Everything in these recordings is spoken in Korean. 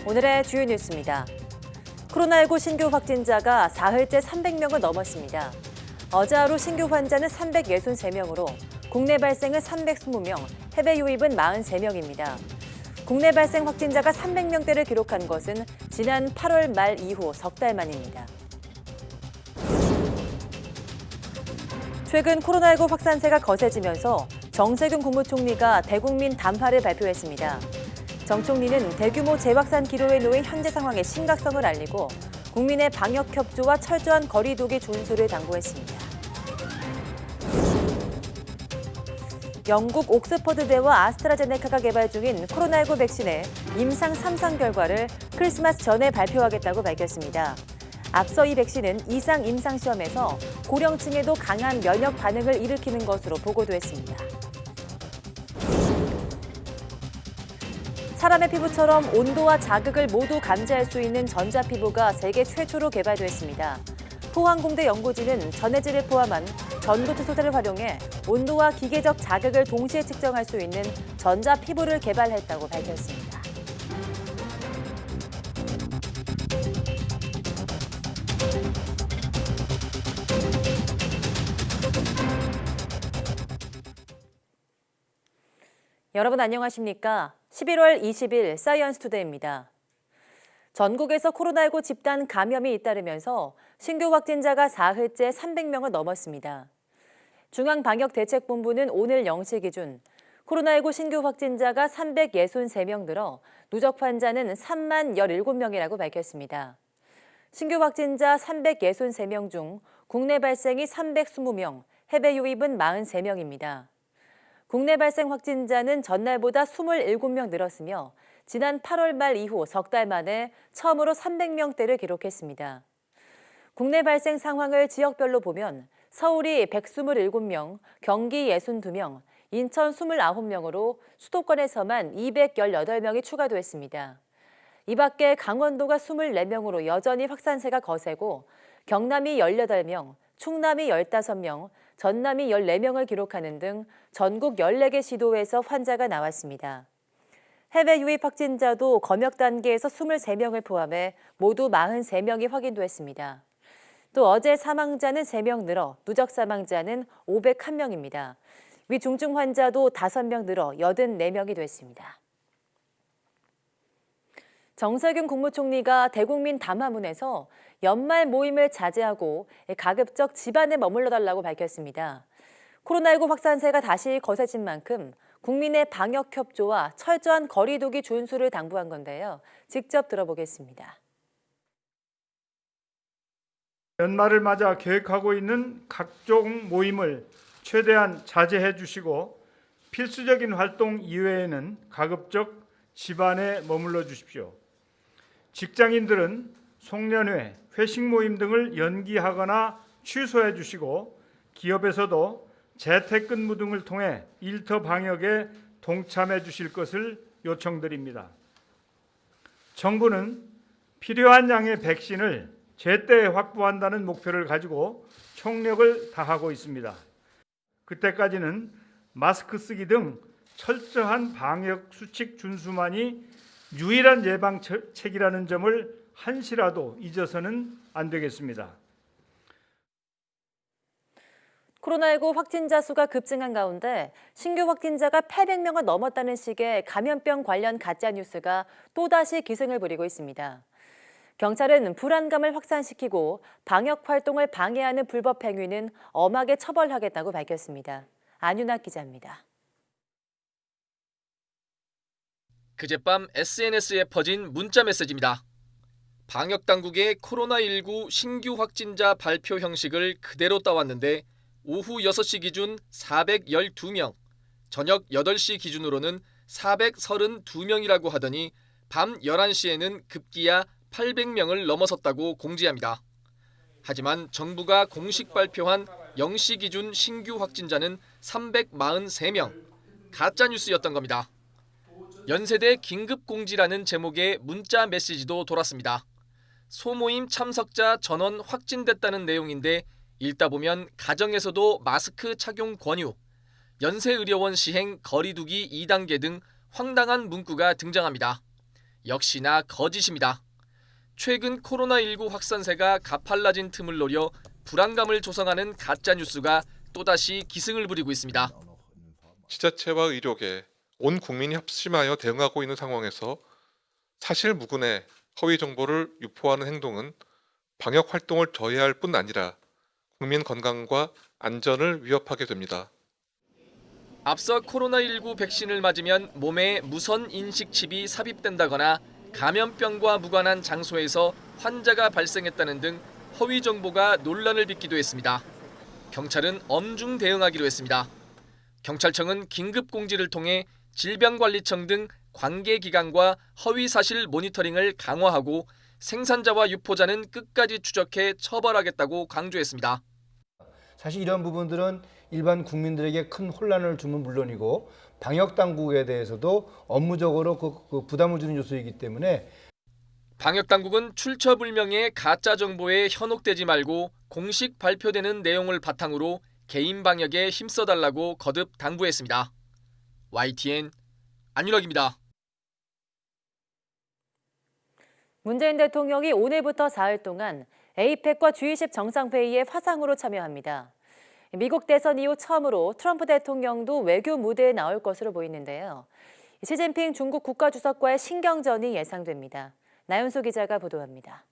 오늘의 주요 뉴스입니다. 코로나19 신규 확진자가 사흘째 300명을 넘었습니다. 어제 하루 신규 환자는 363명으로 국내 발생은 320명, 해외 유입은 43명입니다. 국내 발생 확진자가 300명대를 기록한 것은 지난 8월 말 이후 석 달 만입니다. 최근 코로나19 확산세가 거세지면서 정세균 국무총리가 대국민 담화를 발표했습니다. 정 총리는 대규모 재확산 기로에 놓인 현재 상황의 심각성을 알리고 국민의 방역 협조와 철저한 거리 두기 준수를 당부했습니다. 영국 옥스퍼드대와 아스트라제네카가 개발 중인 코로나19 백신의 임상 3상 결과를 크리스마스 전에 발표하겠다고 밝혔습니다. 앞서 이 백신은 이상 임상 시험에서 고령층에도 강한 면역 반응을 일으키는 것으로 보고됐습니다. 사람의 피부처럼 온도와 자극을 모두 감지할 수 있는 전자피부가 세계 최초로 개발됐습니다. 포항공대 연구진은 전해질을 포함한 전도체 소재를 활용해 온도와 기계적 자극을 동시에 측정할 수 있는 전자피부를 개발했다고 밝혔습니다. 여러분 안녕하십니까? 11월 20일 사이언스 투데이입니다. 전국에서 코로나19 집단 감염이 잇따르면서 신규 확진자가 사흘째 300명을 넘었습니다. 중앙방역대책본부는 오늘 0시 기준 코로나19 신규 확진자가 363명 늘어 누적 환자는 3만 17명이라고 밝혔습니다. 신규 확진자 363명 중 국내 발생이 320명, 해외 유입은 43명입니다. 국내 발생 확진자는 전날보다 27명 늘었으며 지난 8월 말 이후 석 달 만에 처음으로 300명대를 기록했습니다. 국내 발생 상황을 지역별로 보면 서울이 127명, 경기 62명, 인천 29명으로 수도권에서만 218명이 추가됐습니다. 이 밖에 강원도가 24명으로 여전히 확산세가 거세고 경남이 18명, 충남이 15명, 전남이 14명을 기록하는 등 전국 14개 시도에서 환자가 나왔습니다. 해외 유입 확진자도 검역 단계에서 23명을 포함해 모두 43명이 확인됐습니다. 또 어제 사망자는 3명 늘어 누적 사망자는 501명입니다. 위중증 환자도 5명 늘어 84명이 됐습니다. 정세균 국무총리가 대국민 담화문에서 연말 모임을 자제하고 가급적 집안에 머물러 달라고 밝혔습니다. 코로나19 확산세가 다시 거세진 만큼 국민의 방역 협조와 철저한 거리 두기 준수를 당부한 건데요. 직접 들어보겠습니다. 연말을 맞아 계획하고 있는 각종 모임을 최대한 자제해 주시고 필수적인 활동 이외에는 가급적 집안에 머물러 주십시오. 직장인들은 송년회, 회식 모임 등을 연기하거나 취소해 주시고 기업에서도 재택근무 등을 통해 일터 방역에 동참해 주실 것을 요청드립니다. 정부는 필요한 양의 백신을 제때 확보한다는 목표를 가지고 총력을 다하고 있습니다. 그때까지는 마스크 쓰기 등 철저한 방역 수칙 준수만이 유일한 예방책이라는 점을 한시라도 잊어서는 안 되겠습니다. 코로나19 확진자 수가 급증한 가운데 신규 확진자가 800명을 넘었다는 식의 감염병 관련 가짜뉴스가 또다시 기승을 부리고 있습니다. 경찰은 불안감을 확산시키고 방역 활동을 방해하는 불법 행위는 엄하게 처벌하겠다고 밝혔습니다. 안윤아 기자입니다. 그젯밤 SNS에 퍼진 문자 메시지입니다. 방역당국의 코로나19 신규 확진자 발표 형식을 그대로 따왔는데 오후 6시 기준 412명, 저녁 8시 기준으로는 432명이라고 하더니 밤 11시에는 급기야 800명을 넘어섰다고 공지합니다. 하지만 정부가 공식 발표한 0시 기준 신규 확진자는 343명, 가짜뉴스였던 겁니다. 연세대 긴급공지라는 제목의 문자 메시지도 돌았습니다. 소모임 참석자 전원 확진됐다는 내용인데 읽다 보면 가정에서도 마스크 착용 권유, 연세의료원 시행 거리두기 2단계 등 황당한 문구가 등장합니다. 역시나 거짓입니다. 최근 코로나19 확산세가 가팔라진 틈을 노려 불안감을 조성하는 가짜뉴스가 또다시 기승을 부리고 있습니다. 지자체와 의료계, 온 국민이 합심하여 대응하고 있는 상황에서 사실 무근의 허위 정보를 유포하는 행동은 방역 활동을 저해할 뿐 아니라 국민 건강과 안전을 위협하게 됩니다. 앞서 코로나19 백신을 맞으면 몸에 무선 인식 칩이 삽입된다거나 감염병과 무관한 장소에서 환자가 발생했다는 등 허위 정보가 논란을 빚기도 했습니다. 경찰은 엄중 대응하기로 했습니다. 경찰청은 긴급 공지를 통해 질병관리청 등 관계기관과 허위 사실 모니터링을 강화하고 생산자와 유포자는 끝까지 추적해 처벌하겠다고 강조했습니다. 사실 이런 부분들은 일반 국민들에게 큰 혼란을 주면 물론이고 방역 당국에 대해서도 업무적으로 그 부담을 주는 요소이기 때문에 방역 당국은 출처불명의 가짜 정보에 현혹되지 말고 공식 발표되는 내용을 바탕으로 개인 방역에 힘써달라고 거듭 당부했습니다. YTN 안윤혁입니다. 문재인 대통령이 오늘부터 4일 동안 에이펙과 G20 정상회의에 화상으로 참여합니다. 미국 대선 이후 처음으로 트럼프 대통령도 외교 무대에 나올 것으로 보이는데요. 시진핑 중국 국가주석과의 신경전이 예상됩니다. 나윤수 기자가 보도합니다.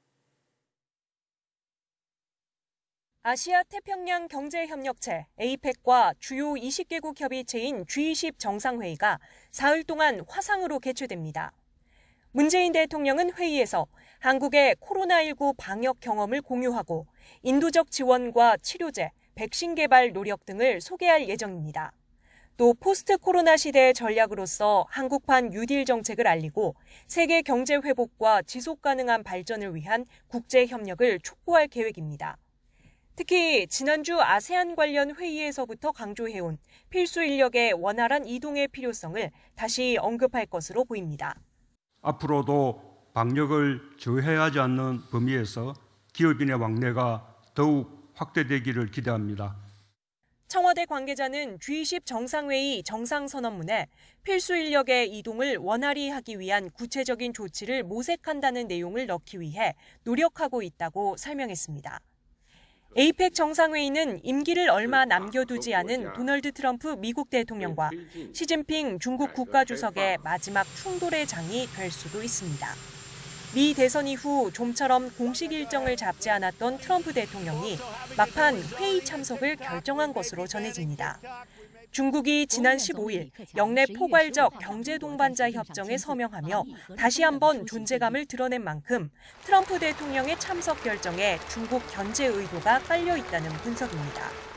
아시아 태평양 경제협력체 에이펙과 주요 20개국 협의체인 G20 정상회의가 사흘 동안 화상으로 개최됩니다. 문재인 대통령은 회의에서 한국의 코로나19 방역 경험을 공유하고 인도적 지원과 치료제, 백신 개발 노력 등을 소개할 예정입니다. 또 포스트 코로나 시대의 전략으로서 한국판 뉴딜 정책을 알리고 세계 경제 회복과 지속 가능한 발전을 위한 국제 협력을 촉구할 계획입니다. 특히 지난주 아세안 관련 회의에서부터 강조해온 필수 인력의 원활한 이동의 필요성을 다시 언급할 것으로 보입니다. 앞으로도 방역을 저해하지 않는 범위에서 기업인의 왕래가 더욱 확대되기를 기대합니다. 청와대 관계자는 G20 정상회의 정상선언문에 필수 인력의 이동을 원활히 하기 위한 구체적인 조치를 모색한다는 내용을 넣기 위해 노력하고 있다고 설명했습니다. 에이펙 정상회의는 임기를 얼마 남겨두지 않은 도널드 트럼프 미국 대통령과 시진핑 중국 국가주석의 마지막 충돌의 장이 될 수도 있습니다. 미 대선 이후 좀처럼 공식 일정을 잡지 않았던 트럼프 대통령이 막판 회의 참석을 결정한 것으로 전해집니다. 중국이 지난 15일 역내 포괄적 경제 동반자 협정에 서명하며 다시 한번 존재감을 드러낸 만큼 트럼프 대통령의 참석 결정에 중국 견제 의도가 깔려 있다는 분석입니다.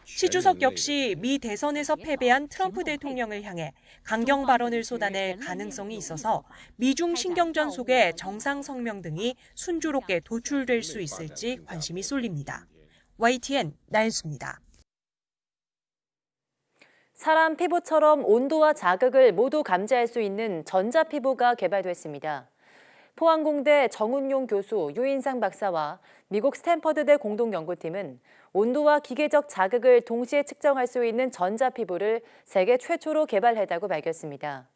시 주석 역시 미 대선에서 패배한 트럼프 대통령을 향해 강경 발언을 쏟아낼 가능성이 있어서 미중 신경전 속에 정상 성명 등이 순조롭게 도출될 수 있을지 관심이 쏠립니다. YTN 나윤수입니다. 사람 피부처럼 온도와 자극을 모두 감지할 수 있는 전자피부가 개발됐습니다. 포항공대 정운용 교수, 유인상 박사와 미국 스탠퍼드대 공동연구팀은 온도와 기계적 자극을 동시에 측정할 수 있는 전자피부를 세계 최초로 개발했다고 밝혔습니다.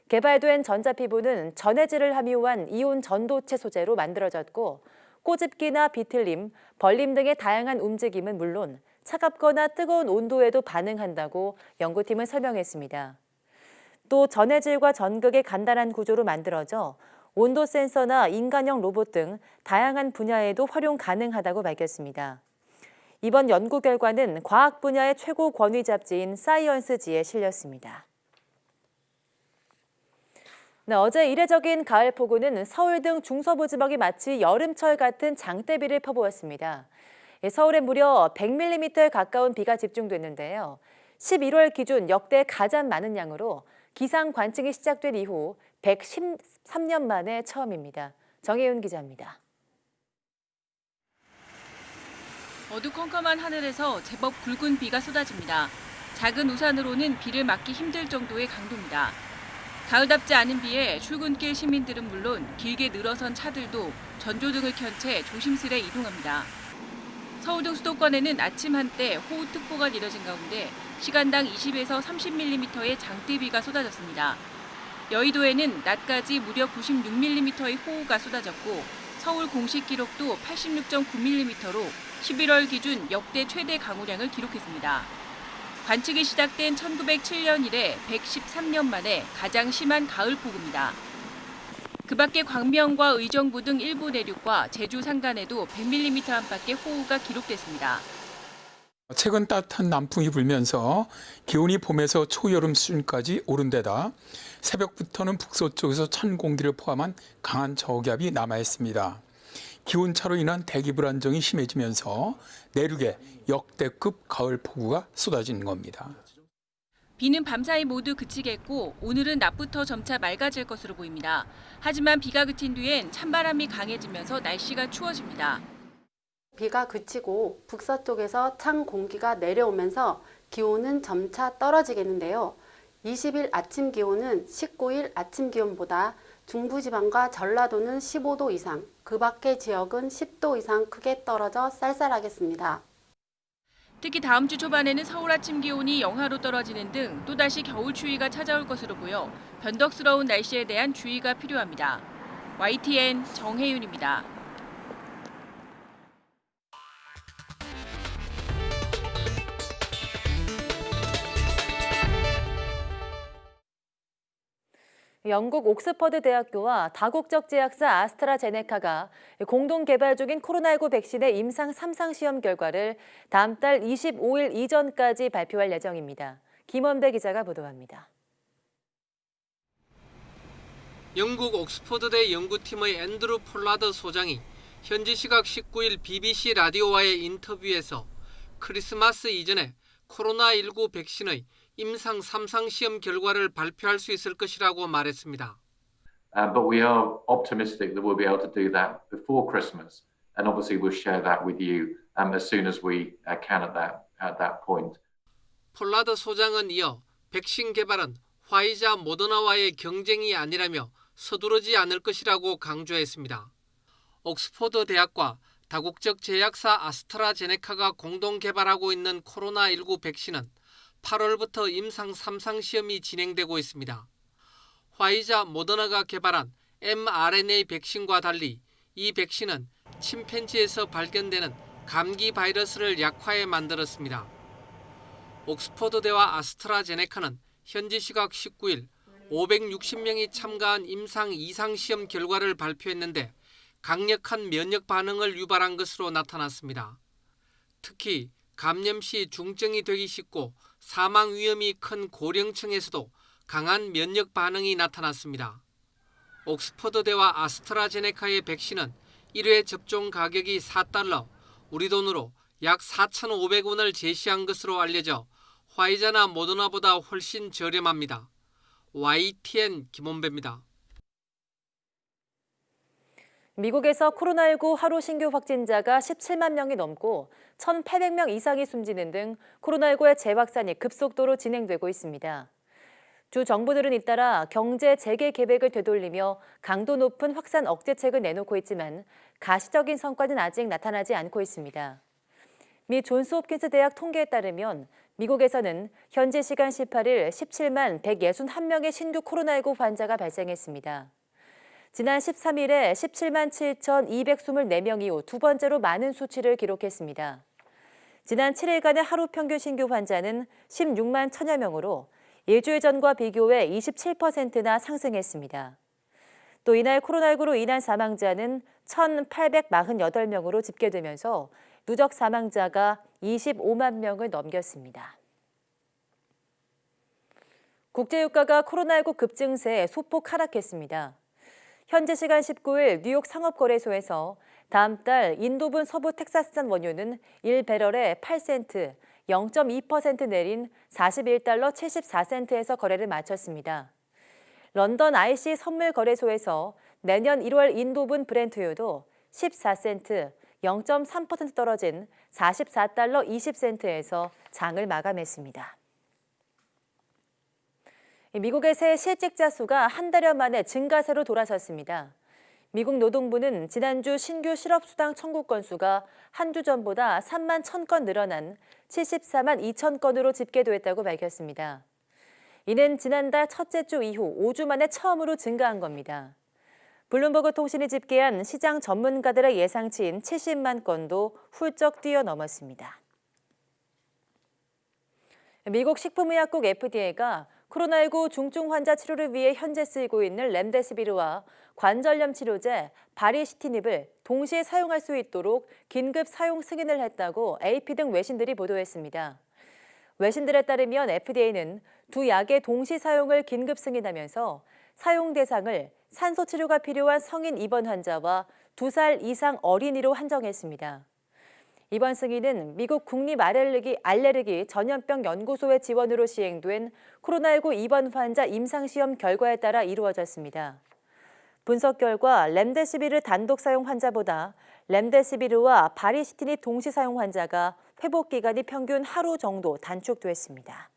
개발된 전자피부는 전해질을 함유한 이온 전도체 소재로 만들어졌고 꼬집기나 비틀림, 벌림 등의 다양한 움직임은 물론 차갑거나 뜨거운 온도에도 반응한다고 연구팀은 설명했습니다. 또 전해질과 전극의 간단한 구조로 만들어져 온도 센서나 인간형 로봇 등 다양한 분야에도 활용 가능하다고 밝혔습니다. 이번 연구 결과는 과학 분야의 최고 권위 잡지인 사이언스지에 실렸습니다. 네, 어제 이례적인 가을 폭우는 서울 등 중서부 지방이 마치 여름철 같은 장대비를 펴보았습니다. 서울에 무려 100mm에 가까운 비가 집중됐는데요. 11월 기준 역대 가장 많은 양으로 기상 관측이 시작된 이후 113년 만에 처음입니다. 정혜윤 기자입니다. 어두컴컴한 하늘에서 제법 굵은 비가 쏟아집니다. 작은 우산으로는 비를 막기 힘들 정도의 강도입니다. 가을답지 않은 비에 출근길 시민들은 물론 길게 늘어선 차들도 전조등을 켠 채 조심스레 이동합니다. 서울 등 수도권에는 아침 한때 호우특보가 내려진 가운데 시간당 20에서 30mm의 장대비가 쏟아졌습니다. 여의도에는 낮까지 무려 96mm의 호우가 쏟아졌고 서울 공식 기록도 86.9mm로 11월 기준 역대 최대 강우량을 기록했습니다. 관측이 시작된 1907년 이래 113년 만에 가장 심한 가을 폭우입니다. 그 밖에 광명과 의정부 등 일부 내륙과 제주 산간에도 100mm 안팎의 호우가 기록됐습니다. 최근 따뜻한 남풍이 불면서 기온이 봄에서 초여름 수준까지 오른 데다 새벽부터는 북서쪽에서 찬 공기를 포함한 강한 저기압이 남아있습니다. 기온차로 인한 대기 불안정이 심해지면서 내륙에 역대급 가을 폭우가 쏟아지는 겁니다. 비는 밤사이 모두 그치겠고 오늘은 낮부터 점차 맑아질 것으로 보입니다. 하지만 비가 그친 뒤엔 찬바람이 강해지면서 날씨가 추워집니다. 비가 그치고 북서쪽에서 찬 공기가 내려오면서 기온은 점차 떨어지겠는데요. 20일 아침 기온은 19일 아침 기온보다 중부지방과 전라도는 15도 이상, 그 밖의 지역은 10도 이상 크게 떨어져 쌀쌀하겠습니다. 특히 다음 주 초반에는 서울 아침 기온이 영하로 떨어지는 등 또다시 겨울 추위가 찾아올 것으로 보여 변덕스러운 날씨에 대한 주의가 필요합니다. YTN 정혜윤입니다. 영국 옥스퍼드 대학교와 다국적 제약사 아스트라제네카가 공동 개발 중인 코로나19 백신의 임상 3상 시험 결과를 다음 달 25일 이전까지 발표할 예정입니다. 김원배 기자가 보도합니다. 영국 옥스퍼드대 연구팀의 앤드루 폴라드 소장이 현지 시각 19일 BBC 라디오와의 인터뷰에서 크리스마스 이전에 코로나19 백신의 임상 3상 시험 결과를 발표할 수 있을 것이라고 말했습니다. But we are optimistic that we'll be able to do that before Christmas, and obviously we'll share that with you as soon as we can at that point. 폴라드 소장은 이어 백신 개발은 화이자 모더나와의 경쟁이 아니라며 서두르지 않을 것이라고 강조했습니다. 옥스퍼드 대학과 다국적 제약사 아스트라제네카가 공동 개발하고 있는 코로나19 백신은 8월부터 임상 3상 시험이 진행되고 있습니다. 화이자 모더나가 개발한 mRNA 백신과 달리 이 백신은 침팬지에서 발견되는 감기 바이러스를 약화해 만들었습니다. 옥스퍼드대와 아스트라제네카는 현지 시각 19일 560명이 참가한 임상 2상 시험 결과를 발표했는데 강력한 면역 반응을 유발한 것으로 나타났습니다. 특히 감염 시 중증이 되기 쉽고 사망 위험이 큰 고령층에서도 강한 면역 반응이 나타났습니다. 옥스퍼드대와 아스트라제네카의 백신은 1회 접종 가격이 $4, 우리 돈으로 약 4,500원을 제시한 것으로 알려져 화이자나 모더나보다 훨씬 저렴합니다. YTN 김원배입니다. 미국에서 코로나19 하루 신규 확진자가 17만 명이 넘고 1,800명 이상이 숨지는 등 코로나19의 재확산이 급속도로 진행되고 있습니다. 주 정부들은 잇따라 경제 재개 계획을 되돌리며 강도 높은 확산 억제책을 내놓고 있지만 가시적인 성과는 아직 나타나지 않고 있습니다. 미 존스홉킨스 대학 통계에 따르면 미국에서는 현지 시간 18일 17만 161명의 신규 코로나19 환자가 발생했습니다. 지난 13일에 17만 7,224명 이후 두 번째로 많은 수치를 기록했습니다. 지난 7일간의 하루 평균 신규 환자는 16만 1천여 명으로 일주일 전과 비교해 27%나 상승했습니다. 또 이날 코로나19로 인한 사망자는 1,848명으로 집계되면서 누적 사망자가 25만 명을 넘겼습니다. 국제유가가 코로나19 급증세에 소폭 하락했습니다. 현지 시간 19일 뉴욕 상업거래소에서 다음 달 인도분 서부 텍사스산 원유는 1배럴에 8센트, 0.2% 내린 $41 74센트에서 거래를 마쳤습니다. 런던 IC 선물거래소에서 내년 1월 인도분 브렌트유도 14센트, 0.3% 떨어진 $44 20센트에서 장을 마감했습니다. 미국의 새 실직자 수가 한 달여 만에 증가세로 돌아섰습니다. 미국 노동부는 지난주 신규 실업수당 청구 건수가 한 주 전보다 3만 1,000건 늘어난 74만 2천 건으로 집계됐다고 밝혔습니다. 이는 지난달 첫째 주 이후 5주 만에 처음으로 증가한 겁니다. 블룸버그 통신이 집계한 시장 전문가들의 예상치인 70만 건도 훌쩍 뛰어넘었습니다. 미국 식품의약국 FDA가 코로나19 중증 환자 치료를 위해 현재 쓰이고 있는 렘데시비르와 관절염 치료제 바리시티닙을 동시에 사용할 수 있도록 긴급 사용 승인을 했다고 AP 등 외신들이 보도했습니다. 외신들에 따르면 FDA는 두 약의 동시 사용을 긴급 승인하면서 사용 대상을 산소 치료가 필요한 성인 입원 환자와 2살 이상 어린이로 한정했습니다. 이번 승인은 미국 국립알레르기 전염병 연구소의 지원으로 시행된 코로나19 입원 환자 임상시험 결과에 따라 이루어졌습니다. 분석 결과 렘데시비르 단독 사용 환자보다 렘데시비르와 바리시티닙 동시 사용 환자가 회복 기간이 평균 하루 정도 단축됐습니다.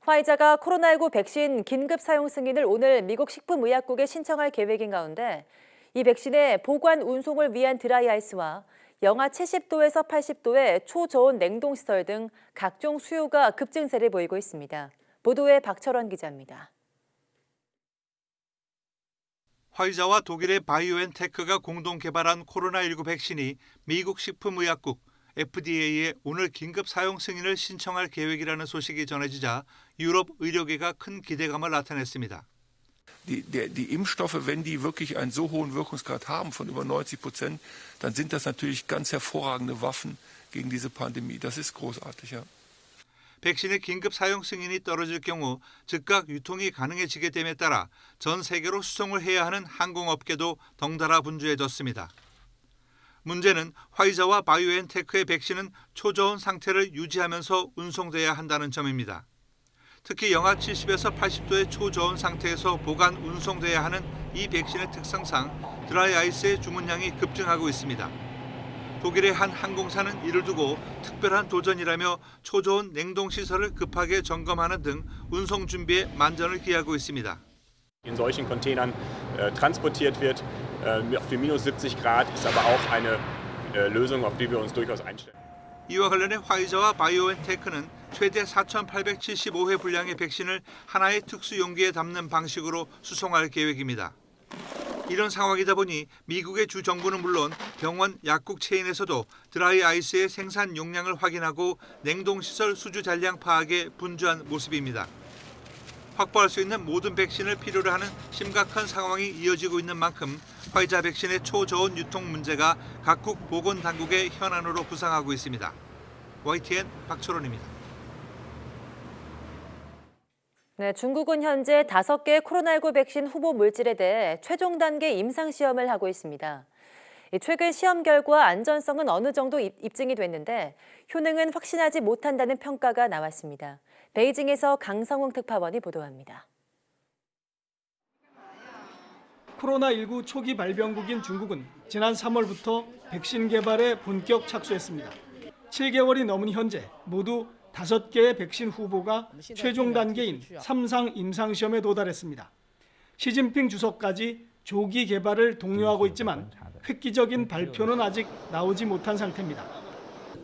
화이자가 코로나19 백신 긴급 사용 승인을 오늘 미국 식품의약국에 신청할 계획인 가운데 이 백신의 보관 운송을 위한 드라이아이스와 영하 70도에서 80도의 초저온 냉동시설 등 각종 수요가 급증세를 보이고 있습니다. 보도에 박철원 기자입니다. 화이자와 독일의 바이오엔테크가 공동 개발한 코로나19 백신이 미국 식품의약국 FDA에 오늘 긴급 사용 승인을 신청할 계획이라는 소식이 전해지자 유럽 의료계가 큰 기대감을 나타냈습니다. Die Impfstoffe, wenn die wirklich einen so hohen Wirkungsgrad haben von über 90%, dann sind das natürlich ganz hervorragende Waffen gegen diese Pandemie. Das ist großartig, ja. 백신의 긴급 사용 승인이 떨어질 경우 즉각 유통이 가능해지게 됨에 따라 전 세계로 수송을 해야 하는 항공업계도 덩달아 분주해졌습니다. 문제는 화이자와 바이오엔테크의 백신은 초저온 상태를 유지하면서 운송돼야 한다는 점입니다. 특히 영하 70에서 80도의 초저온 상태에서 보관 운송돼야 하는 이 백신의 특성상 드라이아이스의 주문량이 급증하고 있습니다. 독일의 한 항공사는 이를 두고 특별한 도전이라며 초저온 냉동시설을 급하게 점검하는 등 운송 준비에 만전을 기하고 있습니다. In solchen Containern transportiert wird. Auf die minus 70 Grad ist aber auch eine Lösung, auf die wir uns durchaus einstellen. 이와 관련해 화이자와 바이오엔테크는 최대 4,875회 분량의 백신을 하나의 특수 용기에 담는 방식으로 수송할 계획입니다. 이런 상황이다 보니 미국의 주 정부는 물론 병원, 약국 체인에서도 드라이 아이스의 생산 용량을 확인하고 냉동시설 수주 잔량 파악에 분주한 모습입니다. 확보할 수 있는 모든 백신을 필요로 하는 심각한 상황이 이어지고 있는 만큼 화이자 백신의 초저온 유통 문제가 각국 보건당국의 현안으로 부상하고 있습니다. YTN 박철원입니다. 네, 중국은 현재 5개 코로나19 백신 후보 물질에 대해 최종 단계 임상시험을 하고 있습니다. 최근 시험 결과 안전성은 어느 정도 입증이 됐는데 효능은 확신하지 못한다는 평가가 나왔습니다. 베이징에서 강성웅 특파원이 보도합니다. 코로나19 초기 발병국인 중국은 지난 3월부터 백신 개발에 본격 착수했습니다. 7개월이 넘은 현재 모두 5개의 백신 후보가 최종 단계인 3상 임상시험에 도달했습니다. 시진핑 주석까지 조기 개발을 독려하고 있지만 획기적인 발표는 아직 나오지 못한 상태입니다.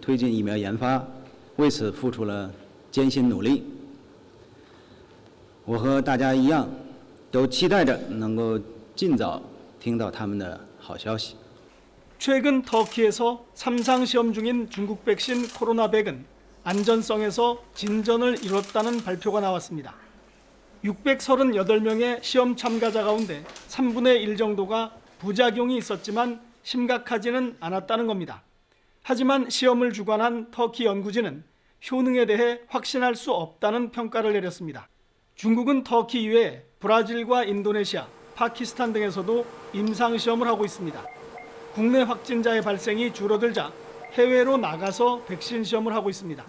推进疫苗研发为此付出了艰辛努力。我和大家一样，都期待着能够尽早听到他们的好消息。 최근 터키에서 3상 시험 중인 중국 백신 코로나백은 안전성에서 진전을 이뤘다는 발표가 나왔습니다. 638명의 시험 참가자 가운데 3분의 1 정도가 부작용이 있었지만 심각하지는 않았다는 겁니다. 하지만 시험을 주관한 터키 연구진은 효능에 대해 확신할 수 없다는 평가를 내렸습니다. 중국은 터키 이외에 브라질과 인도네시아, 파키스탄 등에서도 임상시험을 하고 있습니다. 국내 확진자의 발생이 줄어들자 해외로 나가서 백신 시험을 하고 있습니다.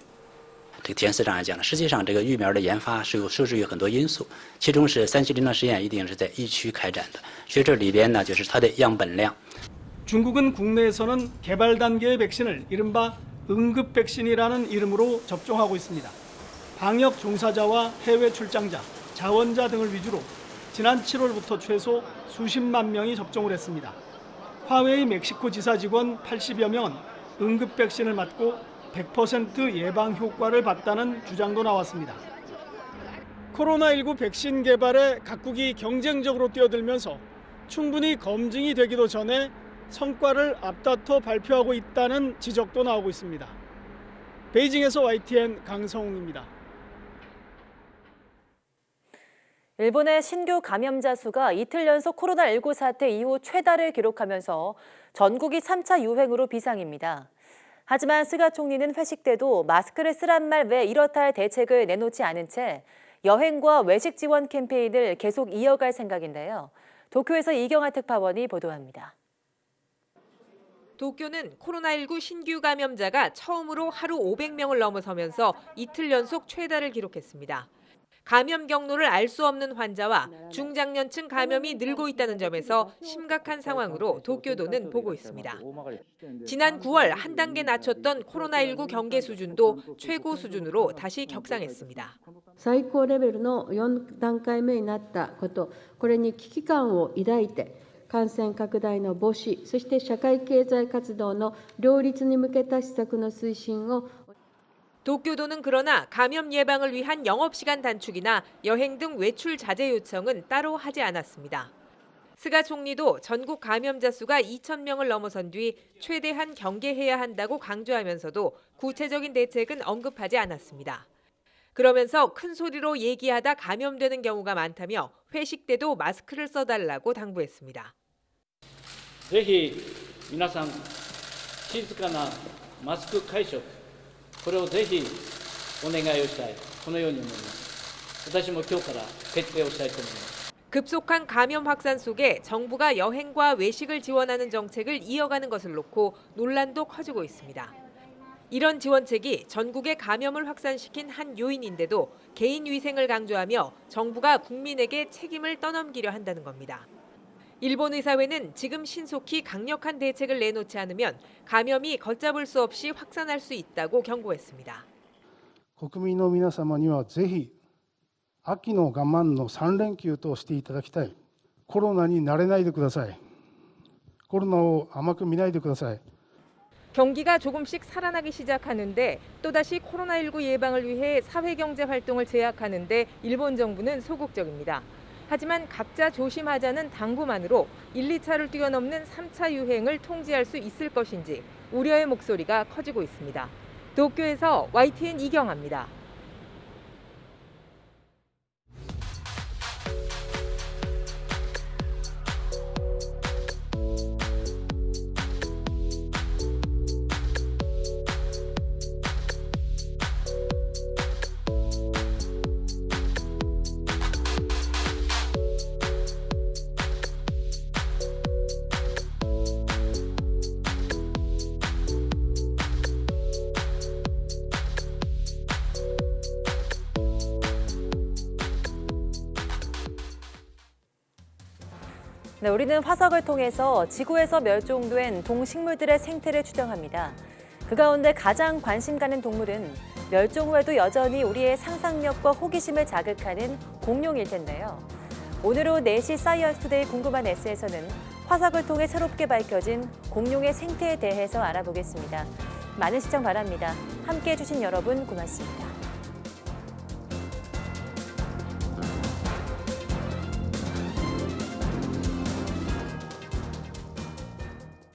这个田司长来讲呢，实际上这个疫苗的研发受制于很多因素，其中是3期临床实验一定是在疫区开展的，所以这里边呢就是它的样本量。 중국은 국내에서는 개발 단계의 백신을 이른바 응급 백신이라는 이름으로 접종하고 있습니다. 방역 종사자와 해외 출장자, 자원자 등을 위주로 지난 7월부터 최소 수십만 명이 접종을 했습니다. 화웨이 멕시코 지사 직원 80여 명은 응급 백신을 맞고 100% 예방 효과를 봤다는 주장도 나왔습니다. 코로나19 백신 개발에 각국이 경쟁적으로 뛰어들면서 충분히 검증이 되기도 전에 성과를 앞다퉈 발표하고 있다는 지적도 나오고 있습니다. 베이징에서 YTN 강성웅입니다. 일본의 신규 감염자 수가 이틀 연속 코로나19 사태 이후 최다를 기록하면서 전국이 3차 유행으로 비상입니다. 하지만 스가 총리는 회식 때도 마스크를 쓰란 말 외 이렇다 할 대책을 내놓지 않은 채 여행과 외식 지원 캠페인을 계속 이어갈 생각인데요. 도쿄에서 이경아 특파원이 보도합니다. 도쿄는 코로나19 신규 감염자가 처음으로 하루 500명을 넘어서면서 이틀 연속 최다를 기록했습니다. 감염 경로를 알 수 없는 환자와 중장년층 감염이 늘고 있다는 점에서 심각한 상황으로 도쿄도는 보고 있습니다. 지난 9월 한 단계 낮췄던 코로나19 경계 수준도 최고 수준으로 다시 격상했습니다. 最高レベルの4段階目になったこと、これに危機感を抱いて、感染拡大の防止、そして社会経済活動の両立に向けた施策の推進を 도쿄도는 그러나 감염 예방을 위한 영업시간 단축이나 여행 등 외출 자제 요청은 따로 하지 않았습니다. 스가 총리도 전국 감염자 수가 2,000명을 넘어선 뒤 최대한 경계해야 한다고 강조하면서도 구체적인 대책은 언급하지 않았습니다. 그러면서 큰 소리로 얘기하다 감염되는 경우가 많다며 회식 때도 마스크를 써달라고 당부했습니다. ぜひ皆さん静かなマスク会食これをぜひお願いをしたいこのように思います。私も今日から決定をしたいと思います。 급속한 감염 확산 속에 정부가 여행과 외식을 지원하는 정책을 이어가는 것을 놓고 논란도 커지고 있습니다. 이런 지원책이 전국의 감염을 확산시킨 한 요인인데도 개인 위생을 강조하며 정부가 국민에게 책임을 떠넘기려 한다는 겁니다. 일본 의사회는 지금 신속히 강력한 대책을 내놓지 않으면 감염이 걷잡을 수 없이 확산할 수 있다고 경고했습니다. 国民の皆様にはぜひ秋の我慢の3連休としていただきたい。コロナに慣れないでください。コロナを甘く見ないでください。 경기가 조금씩 살아나기 시작하는데 또다시 코로나19 예방을 위해 사회경제 활동을 제약하는데 일본 정부는 소극적입니다. 하지만 각자 조심하자는 당부만으로 1, 2차를 뛰어넘는 3차 유행을 통제할 수 있을 것인지 우려의 목소리가 커지고 있습니다. 도쿄에서 YTN 이경아입니다. 네, 우리는 화석을 통해서 지구에서 멸종된 동식물들의 생태를 추정합니다. 그 가운데 가장 관심 가는 동물은 멸종 후에도 여전히 우리의 상상력과 호기심을 자극하는 공룡일 텐데요. 오늘 오후 4시 사이언스 투데이 궁금한 S에서는 화석을 통해 새롭게 밝혀진 공룡의 생태에 대해서 알아보겠습니다. 많은 시청 바랍니다. 함께해 주신 여러분 고맙습니다.